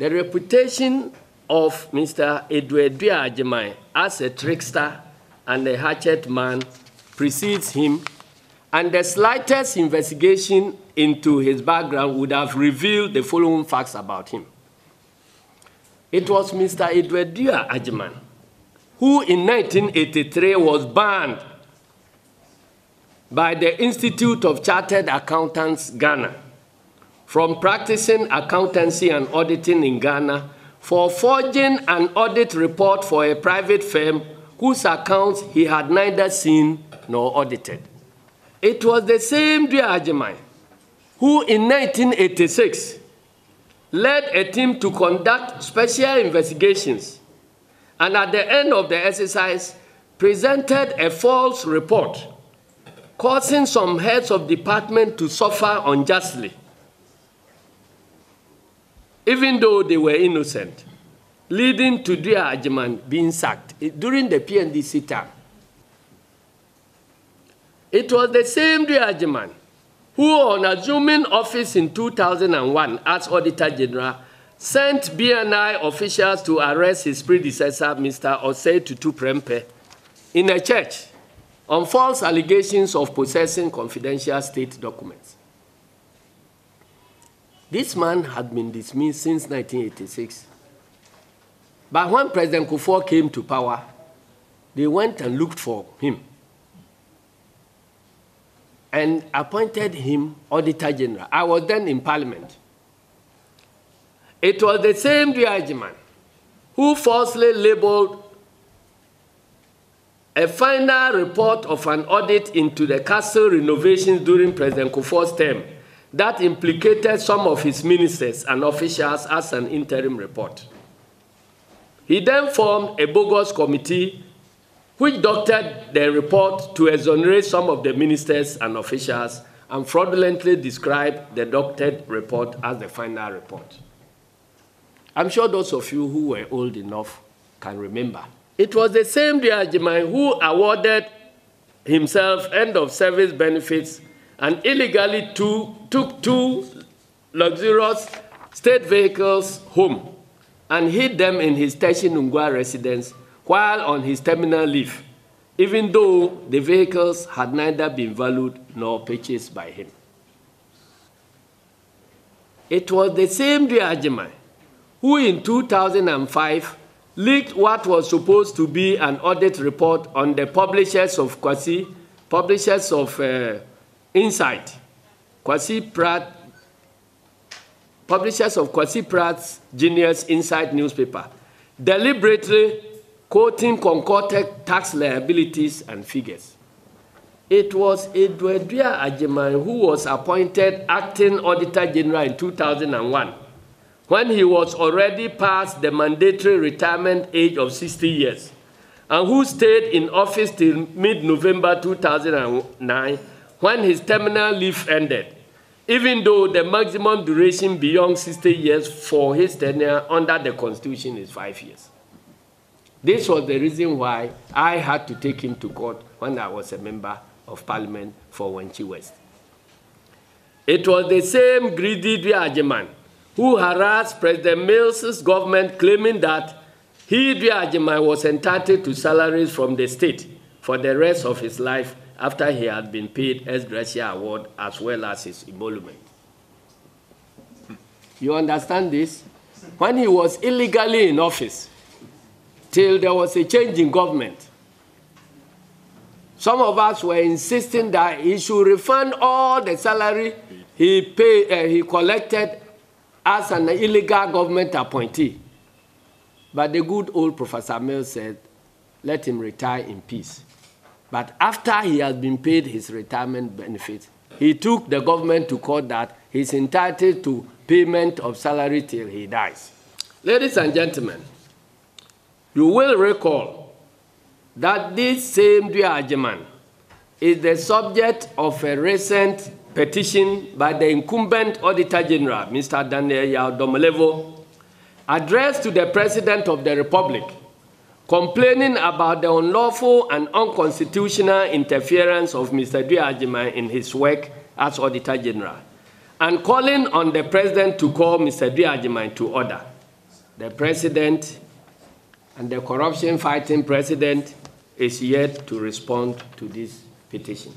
The reputation of Mr. Agyeman as a trickster and a hatchet man precedes him, and the slightest investigation into his background would have revealed the following facts about him. It was Mr. Agyeman who in 1983 was banned by the Institute of Chartered Accountants, Ghana, from practicing accountancy and auditing in Ghana for forging an audit report for a private firm whose accounts he had neither seen nor audited. It was the same Agyeman who in 1986 led a team to conduct special investigations and at the end of the exercise presented a false report, causing some heads of department to suffer unjustly, even though they were innocent, leading to Agyeman being sacked during the NDC time. It was the same Agyeman who, on assuming office in 2001 as Auditor General, sent BNI officials to arrest his predecessor, Mr. Osei Tutu Prempeh, in a church on false allegations of possessing confidential state documents. This man had been dismissed since 1986. But when President Kufuor came to power, they went and looked for him and appointed him Auditor General. I was then in Parliament. It was the same Agyeman who falsely labeled a final report of an audit into the castle renovations during President Kufuor's term that implicated some of his ministers and officials as an interim report. He then formed a bogus committee which doctored the report to exonerate some of the ministers and officials and fraudulently described the doctored report as the final report. I'm sure those of you who were old enough can remember. It was the same Agyeman who awarded himself end-of-service benefits and illegally took two luxurious state vehicles home and hid them in his Teshinungwa residence while on his terminal leave, even though the vehicles had neither been valued nor purchased by him. It was the same Agyeman who in 2005 leaked what was supposed to be an audit report on the publishers of Insight, publishers of Kwasi Pratt's Genius Insight newspaper, deliberately quoting concocted tax liabilities and figures. It was Agyeman who was appointed acting Auditor General in 2001, when he was already past the mandatory retirement age of 60 years, and who stayed in office till mid-November 2009, when his terminal leave ended, even though the maximum duration beyond 60 years for his tenure under the Constitution is 5 years. This was the reason why I had to take him to court when I was a member of Parliament for Wenchi West. It was the same greedy Agyeman who harassed President Mills's government, claiming that he, Agyeman, was entitled to salaries from the state for the rest of his life after he had been paid ex gratia award as well as his emolument. You understand this? When he was illegally in office, till there was a change in government, some of us were insisting that he should refund all the salary he collected as an illegal government appointee. But the good old Professor Mills said, let him retire in peace. But after he has been paid his retirement benefits, he took the government to court that he's entitled to payment of salary till he dies. Ladies and gentlemen, you will recall that this same Agyeman is the subject of a recent petition by the incumbent Auditor General, Mr. Daniel Yaw-Domolevo, addressed to the President of the Republic, complaining about the unlawful and unconstitutional interference of Mr. Agyeman in his work as Auditor General, and calling on the President to call Mr. Agyeman to order. the president and the corruption-fighting president is yet to respond to this petition.